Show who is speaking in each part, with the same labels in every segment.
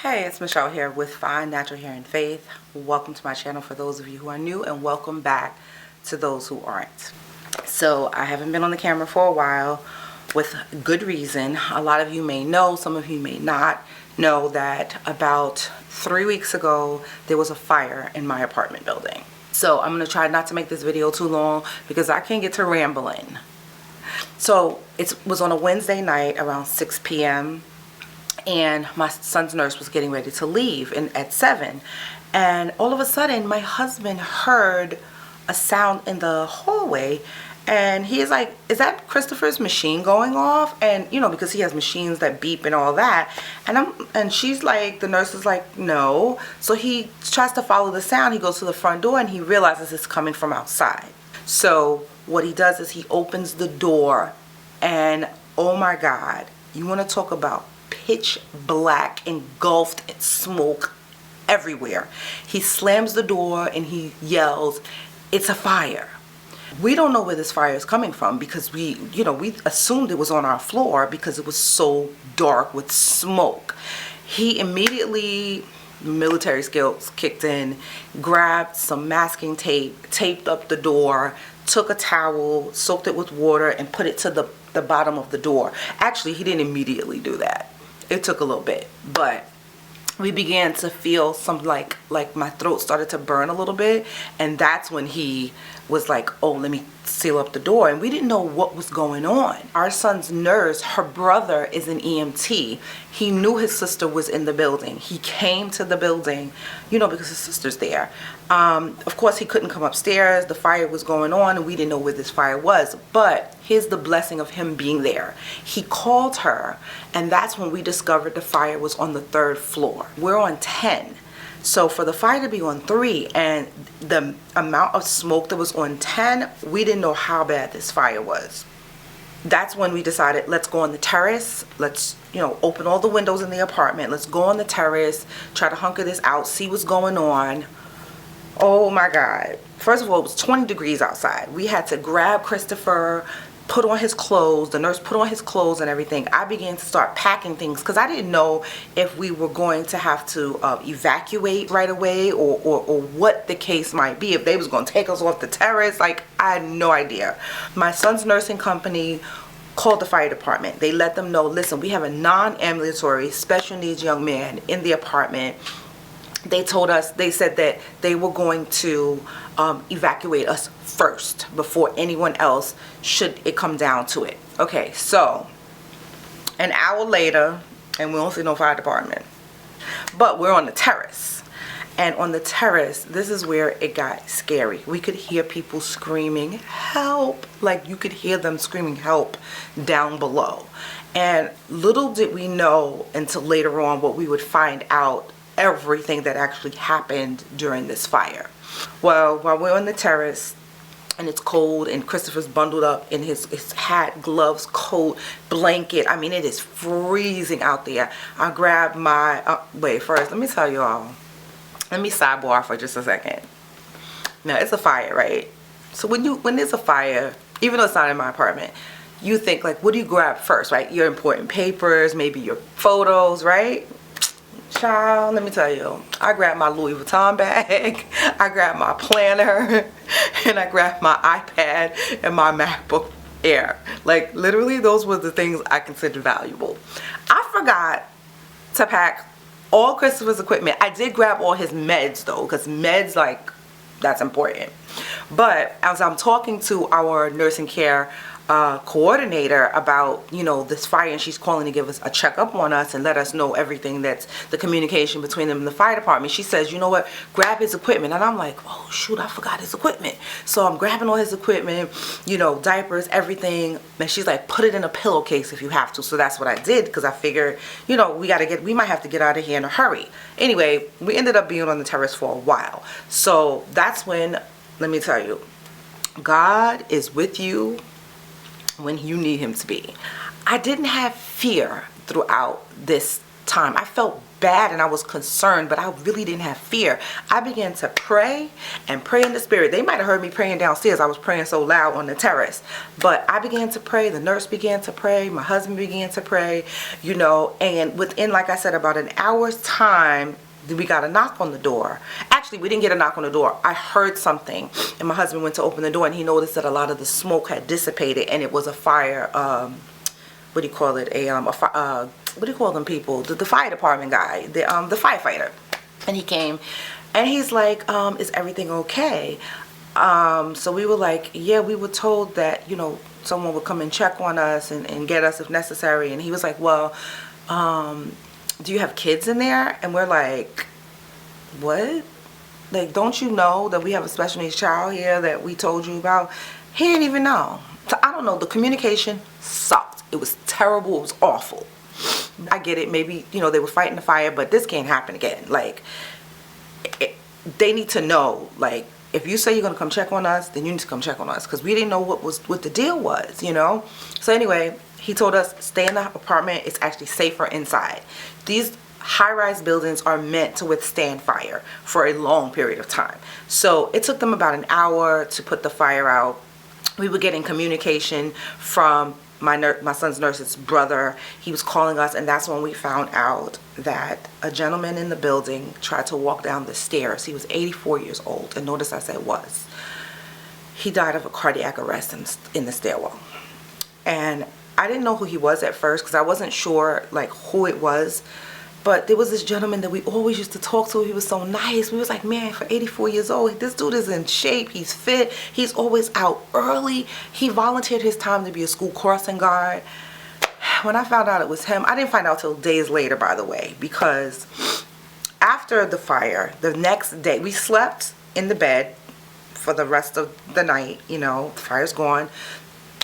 Speaker 1: Hey, it's Michelle here with Fine Natural Hair and Faith. Welcome to my channel for those of you who are new, and welcome back to those who aren't. So I haven't been on the camera for a while with good reason. A lot of you may know, some of you may not know that about 3 weeks ago there was a fire in my apartment building. So I'm going to try not to make this video too long because I can't get to rambling. So it was on a Wednesday night around 6 p.m. and my son's nurse was getting ready to leave at 7, and all of a sudden my husband heard a sound in the hallway, and he's like, is that Christopher's machine going off? And you know, because he has machines that beep and all that, and she's like, the nurse is like, no. So he tries to follow the sound. He goes to the front door and he realizes it's coming from outside. So what he does is he opens the door, and oh my God, you want to talk about pitch black, engulfed in smoke everywhere. He slams the door and he yells, it's a fire. We don't know where this fire is coming from because we assumed it was on our floor because it was so dark with smoke. He immediately, military skills kicked in, grabbed some masking tape, taped up the door, took a towel, soaked it with water, and put it to the bottom of the door. Actually, he didn't immediately do that. It took a little bit, but we began to feel some like my throat started to burn a little bit, and that's when he was like, oh, let me seal up the door. And we didn't know what was going on. Our son's nurse, her brother is an EMT. He knew his sister was in the building. He came to the building, you know, because his sister's there. Of course, he couldn't come upstairs. The fire was going on and we didn't know where this fire was. But here's the blessing of him being there. He called her, and that's when we discovered the fire was on the 3rd floor. We're on 10. So for the fire to be on 3 and the amount of smoke that was on 10, we didn't know how bad this fire was. That's when we decided, let's go on the terrace. Let's, open all the windows in the apartment. Let's go on the terrace, try to hunker this out, see what's going on. Oh my God. First of all, it was 20 degrees outside. We had to grab Christopher, put on his clothes, the nurse put on his clothes and everything. I began to start packing things because I didn't know if we were going to have to evacuate right away or what the case might be, if they was going to take us off the terrace. Like, I had no idea. My son's nursing company called the fire department. They let them know, listen, we have a non-ambulatory special needs young man in the apartment. They told us, they said that they were going to evacuate us first before anyone else, should it come down to it. Okay, so an hour later, and we don't see no fire department, but we're on the terrace. And on the terrace, this is where it got scary. We could hear people screaming, help! Like, you could hear them screaming help down below. And little did we know until later on what we would find out, everything that actually happened during this fire. Well, while we're on the terrace and it's cold and Christopher's bundled up in his hat, gloves, coat, blanket. I mean, it is freezing out there. I grabbed my, wait, first, let me tell y'all. Let me sidebar for just a second. Now, it's a fire, right? So when there's a fire, even though it's not in my apartment, you think like, what do you grab first, right? Your important papers, maybe your photos, right? Child, let me tell you, I grabbed my Louis Vuitton bag, I grabbed my planner, and I grabbed my iPad and my MacBook Air. Like, literally, those were the things I considered valuable. I forgot to pack all Christopher's equipment. I did grab all his meds though, because meds, like, that's important. But as I'm talking to our nursing care coordinator about this fire, and she's calling to give us a checkup on us and let us know everything that's the communication between them and the fire department, she says, you know what, grab his equipment. And I'm like, oh shoot, I forgot his equipment. So I'm grabbing all his equipment, diapers, everything, and she's like, put it in a pillowcase if you have to. So that's what I did, because I figured, we might have to get out of here in a hurry. Anyway, we ended up being on the terrace for a while. So that's when, let me tell you, God is with you when you need him to be. I didn't have fear throughout this time. I felt bad and I was concerned, but I really didn't have fear. I began to pray and pray in the spirit. They might have heard me praying downstairs. I was praying so loud on the terrace. But I began to pray. The nurse began to pray. My husband began to pray, you know, and within, like I said, about an hour's time, we got a knock on the door. Actually, we didn't get a knock on the door. I heard something, and my husband went to open the door, and he noticed that a lot of the smoke had dissipated, and it was a fire, what do you call it? What do you call them people? The fire department guy, the firefighter. And he came, and he's like, is everything okay? So we were like, yeah, we were told that, you know, someone would come and check on us and get us if necessary. And he was like, well, do you have kids in there? And we're like, what? Like, don't you know that we have a special needs child here that we told you about? He didn't even know. So I don't know, the communication sucked. It was terrible. It was awful. I get it, maybe, you know, they were fighting the fire, but this can't happen again. Like, they need to know, like, if you say you're gonna come check on us, then you need to come check on us, because we didn't know what the deal was, you know. So anyway, he told us, stay in the apartment. It's actually safer inside. These high-rise buildings are meant to withstand fire for a long period of time. So it took them about an hour to put the fire out. We were getting communication from my son's nurse's brother. He was calling us, and that's when we found out that a gentleman in the building tried to walk down the stairs. He was 84 years old, and notice I said was. He died of a cardiac arrest in the stairwell. And I didn't know who he was at first, because I wasn't sure like who it was. But there was this gentleman that we always used to talk to. He was so nice. We was like, man, for 84 years old, this dude is in shape. He's fit. He's always out early. He volunteered his time to be a school crossing guard. When I found out it was him, I didn't find out till days later, by the way, because after the fire, the next day, we slept in the bed for the rest of the night. You know, the fire's gone.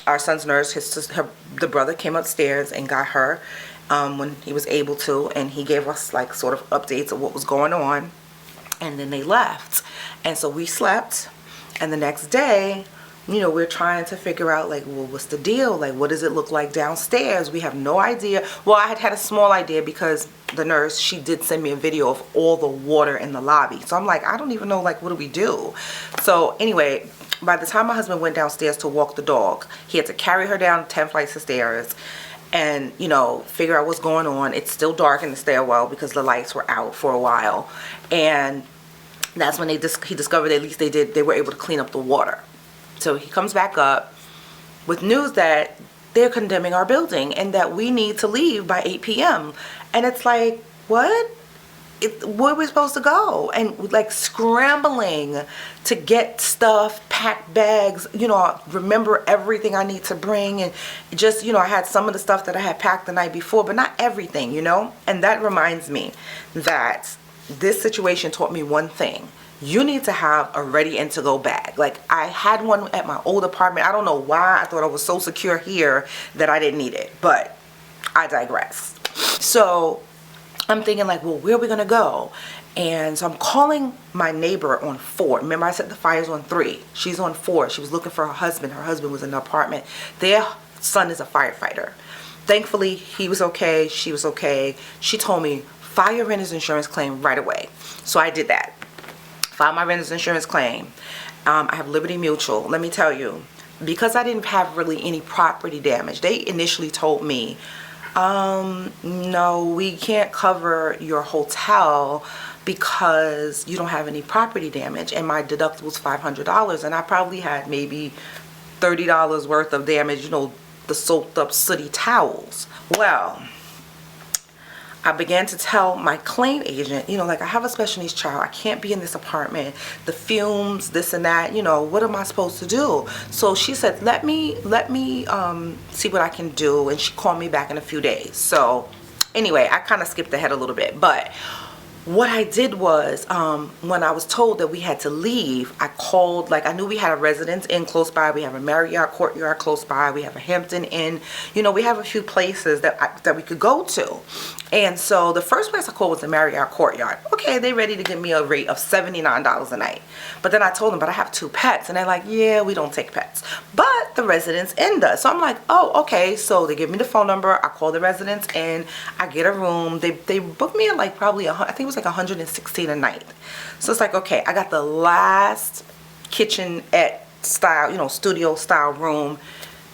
Speaker 1: Our son's nurse, the brother came upstairs and got her when he was able to, and he gave us like sort of updates of what was going on, and then they left. And so we slept, and the next day, you know, we're trying to figure out like, well, what's the deal? Like, what does it look like downstairs? We have no idea. Well, I had a small idea because the nurse, she did send me a video of all the water in the lobby. So I'm like, I don't even know, like, what do we do? So anyway, by the time my husband went downstairs to walk the dog, he had to carry her down 10 flights of stairs and, you know, figure out what's going on. It's still dark in the stairwell because the lights were out for a while. And that's when he discovered, at least they were able to clean up the water. So he comes back up with news that they're condemning our building and that we need to leave by 8 p.m. And it's like, what? Where are we supposed to go? And like scrambling to get stuff, pack bags, you know, remember everything I need to bring. And just, you know, I had some of the stuff that I had packed the night before, but not everything, you know. And that reminds me that this situation taught me one thing. You need to have a ready and to go bag. Like, I had one at my old apartment. I don't know why I thought I was so secure here that I didn't need it, but I digress. So I'm thinking like, well, where are we gonna go? And so I'm calling my neighbor on 4. Remember I said the fire's on 3. She's on 4. She was looking for her husband. Her husband was in the apartment. Their son is a firefighter. Thankfully, he was okay. She was okay. She told me, file your renter's insurance claim right away. So I did that. Filed my renter's insurance claim. I have Liberty Mutual. Let me tell you, because I didn't have really any property damage, they initially told me, no, we can't cover your hotel because you don't have any property damage. And my deductible was $500, and I probably had maybe $30 worth of damage, you know, the soaked up sooty towels. Well, I began to tell my claim agent, you know, like, I have a special needs child. I can't be in this apartment. The fumes, this and that, you know, what am I supposed to do? So she said, let me see what I can do. And she called me back in a few days. So anyway, I kind of skipped ahead a little bit. But what I did was, when I was told that we had to leave, I called, like, I knew we had a Residence Inn close by, we have a Marriott Courtyard close by, we have a Hampton Inn, you know, we have a few places that we could go to. And so the first place I called was the Marriott Courtyard. Okay, they ready to give me a rate of $79 a night. But then I told them, but I have 2 pets. And they're like, yeah, we don't take pets. But the Residence Inn does. So I'm like, oh, okay. So they give me the phone number. I call the Residence Inn. I get a room. They booked me at like probably, I think it was like 116 a night. So it's like, okay, I got the last kitchenette style, you know, studio style room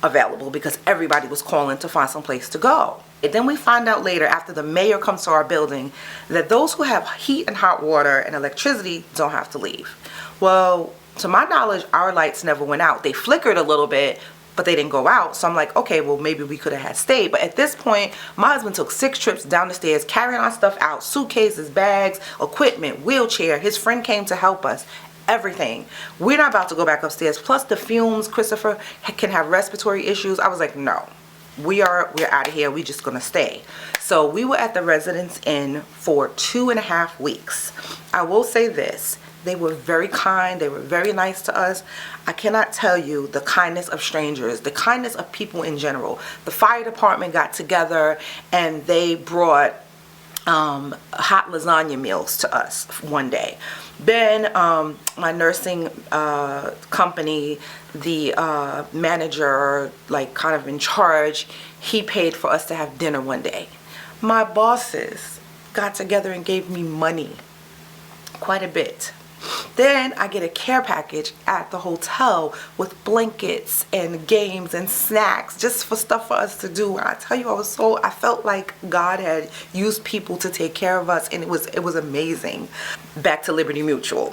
Speaker 1: available because everybody was calling to find some place to go. And then we find out later, after the mayor comes to our building, that those who have heat and hot water and electricity don't have to leave. Well, to my knowledge, our lights never went out. They flickered a little bit, but they didn't go out. So I'm like, okay, well, maybe we could have had stayed. But at this point, my husband took 6 trips down the stairs, carrying our stuff out, suitcases, bags, equipment, wheelchair. His friend came to help us. Everything. We're not about to go back upstairs. Plus the fumes, Christopher can have respiratory issues. I was like, no. We're out of here. We're just gonna stay. So we were at the Residence Inn for 2.5 weeks. I will say this, they were very kind, they were very nice to us. I cannot tell you the kindness of strangers, the kindness of people in general. The fire department got together and they brought hot lasagna meals to us one day. Then my nursing company, the manager, like kind of in charge, he paid for us to have dinner one day. My bosses got together and gave me money, quite a bit. Then I get a care package at the hotel with blankets and games and snacks just for stuff for us to do. And I tell you, I felt like God had used people to take care of us, and it was amazing. Back to Liberty Mutual.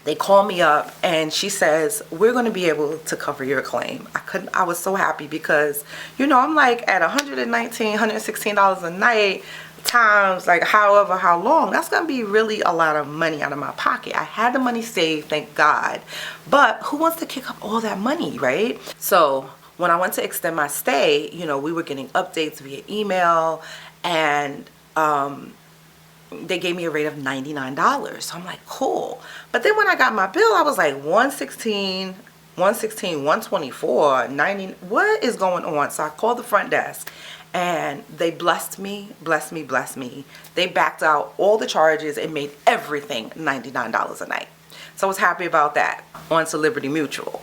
Speaker 1: They call me up and she says, we're going to be able to cover your claim. I was so happy because, you know, I'm like at $119, $116 a night times like however how long, that's gonna be really a lot of money out of my pocket. I had the money saved, thank God, but who wants to kick up all that money, right? So when I went to extend my stay, you know, we were getting updates via email, and they gave me a rate of $99. So I'm like, cool. But then when I got my bill, I was like 116, 124, 90. What is going on? So I called the front desk and they blessed me. They backed out all the charges and made everything $99 a night. So I was happy about that. On to Liberty Mutual.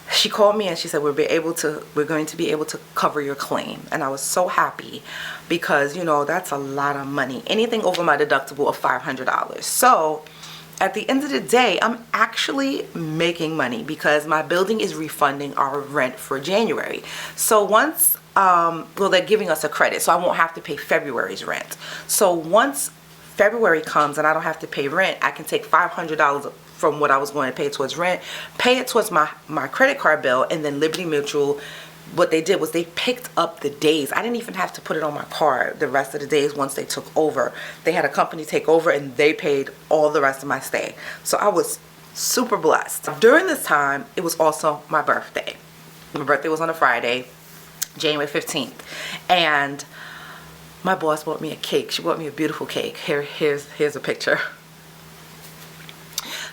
Speaker 1: She called me and she said, we're going to be able to cover your claim. And I was so happy because, you know, that's a lot of money. Anything over my deductible of $500. So at the end of the day, I'm actually making money because my building is refunding our rent for January. So once, well, they're giving us a credit, so I won't have to pay February's rent. So once February comes and I don't have to pay rent, I can take $500 from what I was going to pay towards rent, pay it towards my credit card bill, and then Liberty Mutual, what they did was they picked up the days. I didn't even have to put it on my card the rest of the days once they took over. They had a company take over and they paid all the rest of my stay. So I was super blessed. During this time, it was also my birthday. My birthday was on a Friday, January 15th. And my boss bought me a cake. She bought me a beautiful cake. Here's a picture.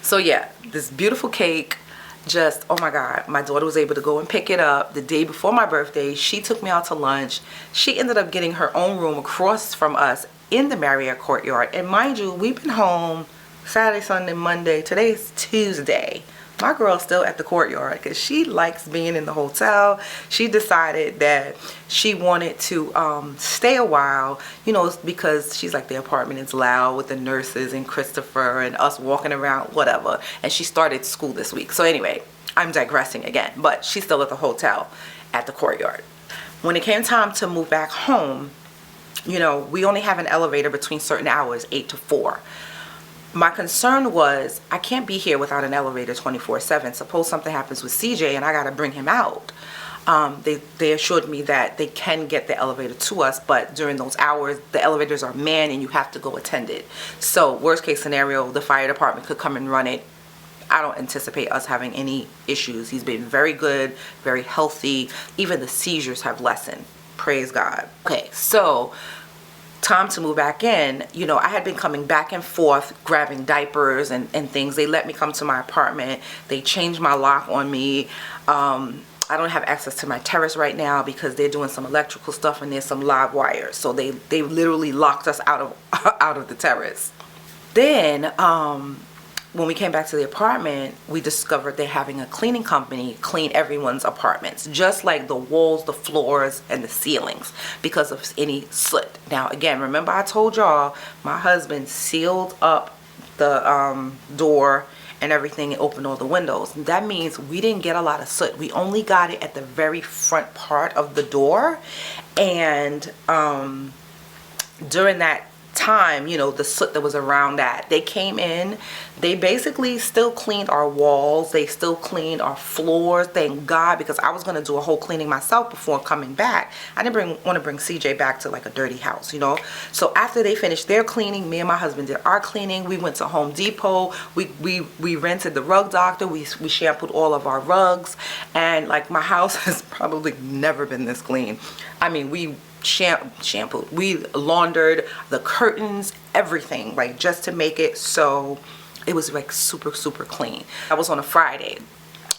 Speaker 1: So yeah, this beautiful cake, just, oh my God, my daughter was able to go and pick it up the day before my birthday. She took me out to lunch. She ended up getting her own room across from us in the Marriott Courtyard. And mind you, we've been home Saturday, Sunday, Monday. Today's Tuesday. My girl's still at the Courtyard because she likes being in the hotel. She decided that she wanted to stay a while, you know, because she's like, the apartment is loud with the nurses and Christopher and us walking around, whatever. And she started school this week. So anyway, I'm digressing again, but she's still at the hotel at the Courtyard. When it came time to move back home, you know, we only have an elevator between certain hours, 8 to 4. My concern was I can't be here without an elevator 24/7. Suppose something happens with CJ and I got to bring him out. They assured me that they can get the elevator to us, but during those hours, the elevators are manned and you have to go attend it. So worst case scenario, the fire department could come and run it. I don't anticipate us having any issues. He's been very good, very healthy. Even the seizures have lessened. Praise God. Okay, so time to move back in, you know, I had been coming back and forth grabbing diapers and things. They let me come to my apartment. They changed my lock on me. I don't have access to my terrace right now because they're doing some electrical stuff and there's some live wires. So they literally locked us out of the terrace. Then when we came back to the apartment, we discovered they're having a cleaning company clean everyone's apartments, just like the walls, the floors, and the ceilings, because of any soot. Now again, remember I told y'all my husband sealed up the door and everything and opened all the windows. That means we didn't get a lot of soot. We only got it at the very front part of the door. And during that time, you know, the soot that was around that, they came in, they basically still cleaned our walls, they still cleaned our floors, thank God, because I was going to do a whole cleaning myself before coming back. I didn't want to bring CJ back to like a dirty house, you know. So after they finished their cleaning, me and my husband did our cleaning. We went to Home Depot, we rented the rug doctor, we shampooed all of our rugs, and like my house has probably never been this clean. I mean, we shampooed, we laundered the curtains, everything, like just to make it so it was like super clean. That was on a Friday.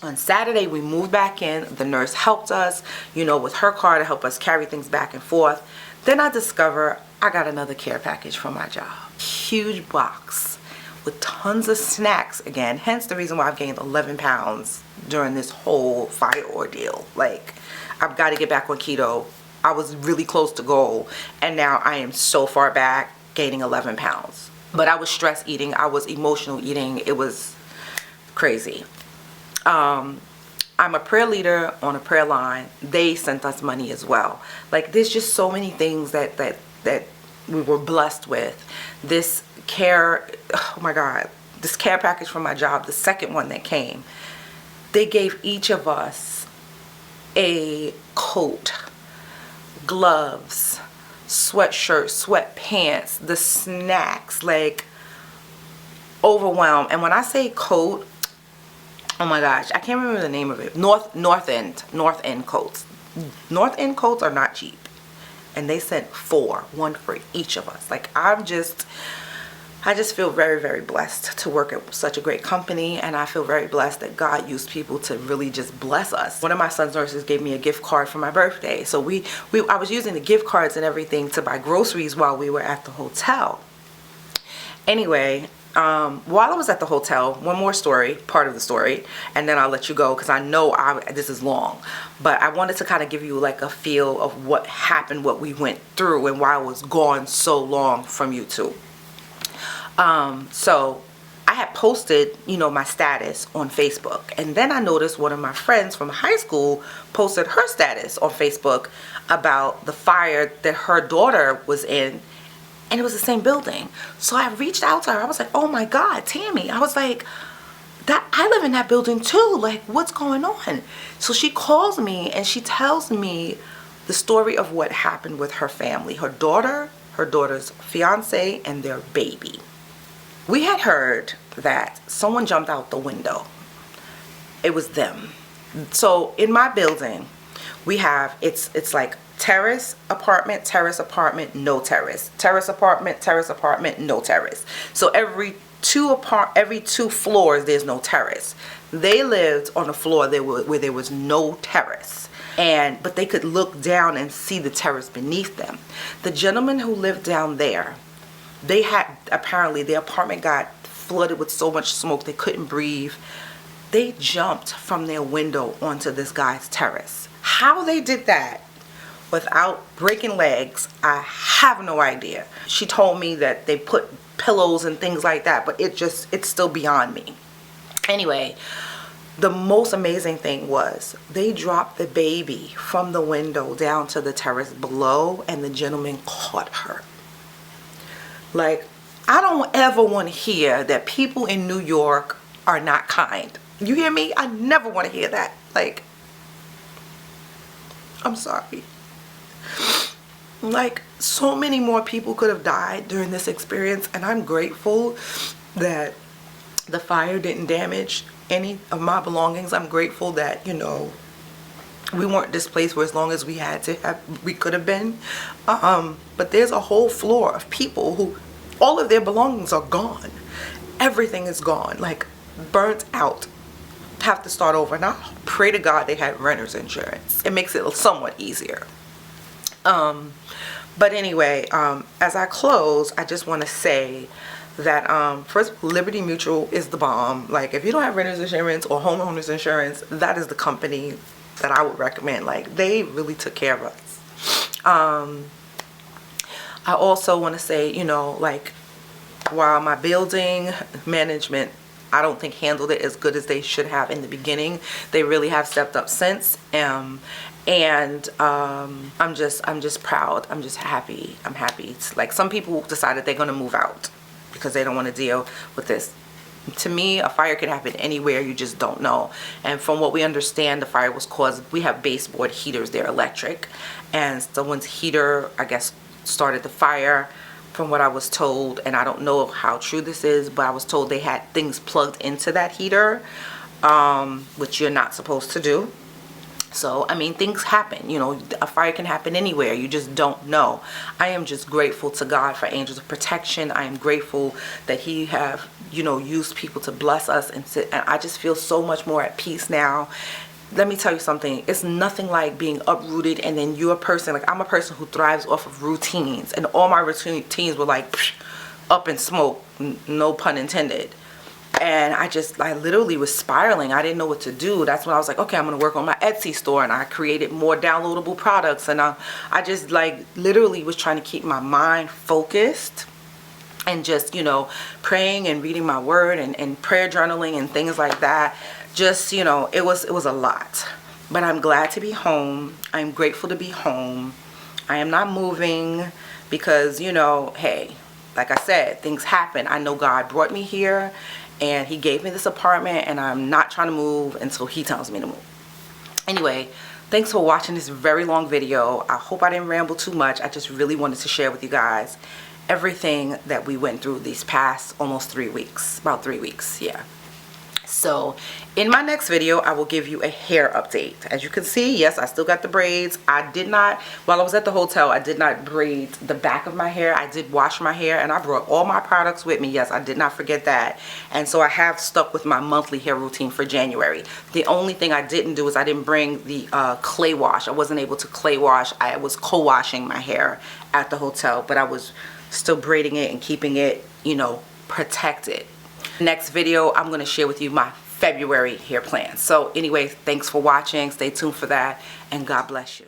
Speaker 1: On Saturday we moved back in. The nurse helped us, you know, with her car to help us carry things back and forth. Then I discover I got another care package from my job, huge box with tons of snacks again, hence the reason why I've gained 11 pounds during this whole fire ordeal. Like, I've got to get back on keto. I was really close to goal, and now I am so far back, gaining 11 pounds. But I was stress eating, I was emotional eating, it was crazy. I'm a prayer leader on a prayer line. They sent us money as well. Like, there's just so many things that we were blessed with. This care, oh my God, this care package from my job, the second one that came, they gave each of us a coat, gloves, sweatshirt, sweatpants, the snacks, like overwhelmed. And when I say coat, oh my gosh, I can't remember the name of it. North End coats. North End coats are not cheap. And they sent one for each of us. Like, I just feel very blessed to work at such a great company, and I feel very blessed that God used people to really just bless us. One of my son's nurses gave me a gift card for my birthday, so I was using the gift cards and everything to buy groceries while we were at the hotel. Anyway, while I was at the hotel, one more story, part of the story, and then I'll let you go because I know this is long, but I wanted to kind of give you like a feel of what happened, what we went through, and why I was gone so long from YouTube. So I had posted, you know, my status on Facebook, and then I noticed one of my friends from high school posted her status on Facebook about the fire that her daughter was in, and it was the same building. So I reached out to her. I was like, oh my God, Tammy. I was like, I live in that building too. Like, what's going on? So she calls me and she tells me the story of what happened with her family, her daughter, her daughter's fiance, and their baby. We had heard that someone jumped out the window. It was them. So in my building, we have, it's like terrace, apartment, no terrace. Terrace, apartment, no terrace. So every two floors, there's no terrace. They lived on a floor where there was no terrace. But they could look down and see the terrace beneath them. The gentleman who lived down there, apparently the apartment got flooded with so much smoke they couldn't breathe. They jumped from their window onto this guy's terrace. How they did that without breaking legs, I have no idea. She told me that they put pillows and things like that, but it's still beyond me. Anyway, the most amazing thing was they dropped the baby from the window down to the terrace below, and the gentleman caught her. Like, I don't ever want to hear that people in New York are not kind. You hear me? I never want to hear that. Like, I'm sorry. Like, so many more people could have died during this experience, and I'm grateful that the fire didn't damage any of my belongings. I'm grateful that, you know, We weren't displaced for as long as we could have been. But there's a whole floor of people who all of their belongings are gone. Everything is gone, like burnt out. Have to start over. And I pray to God they had renter's insurance. It makes it somewhat easier. But anyway, as I close, I just want to say that first, Liberty Mutual is the bomb. Like, if you don't have renter's insurance or homeowner's insurance, that is the company that I would recommend. Like, they really took care of us. I also want to say, you know, like, while my building management, I don't think handled it as good as they should have in the beginning, they really have stepped up since. I'm just proud. I'm just happy. I'm happy. It's like, some people decided they're going to move out because they don't want to deal with this. To me, a fire can happen anywhere, you just don't know. And from what we understand, the fire was caused, we have baseboard heaters, they're electric, and someone's heater, I guess, started the fire, from what I was told. And I don't know how true this is, but I was told they had things plugged into that heater, which you're not supposed to do. So, I mean, things happen, you know, a fire can happen anywhere. You just don't know. I am just grateful to God for angels of protection. I am grateful that he have, you know, used people to bless us. And I just feel so much more at peace now. Let me tell you something. It's nothing like being uprooted and then you're a person, like, I'm a person who thrives off of routines. And all my routines were like, up in smoke, no pun intended. And I literally was spiraling. I didn't know what to do. That's when I was like, okay, I'm going to work on my Etsy store. And I created more downloadable products. And I just, like, literally was trying to keep my mind focused and just, you know, praying and reading my word and prayer journaling and things like that. Just, you know, it was a lot. But I'm glad to be home. I'm grateful to be home. I am not moving because, you know, hey, like I said, things happen. I know God brought me here. And he gave me this apartment, and I'm not trying to move until he tells me to move. Anyway, thanks for watching this very long video. I hope I didn't ramble too much. I just really wanted to share with you guys everything that we went through these past almost 3 weeks. About 3 weeks, yeah. So in my next video, I will give you a hair update. As you can see, yes, I still got the braids. I did not, while I was at the hotel, I did not braid the back of my hair. I did wash my hair, and I brought all my products with me. Yes, I did not forget that. And so I have stuck with my monthly hair routine for January. The only thing I didn't do is I didn't bring the clay wash. I wasn't able to clay wash. I was co-washing my hair at the hotel, but I was still braiding it and keeping it, you know, protected. Next video, I'm going to share with you my February hair plan. So anyway, thanks for watching. Stay tuned for that, and God bless you.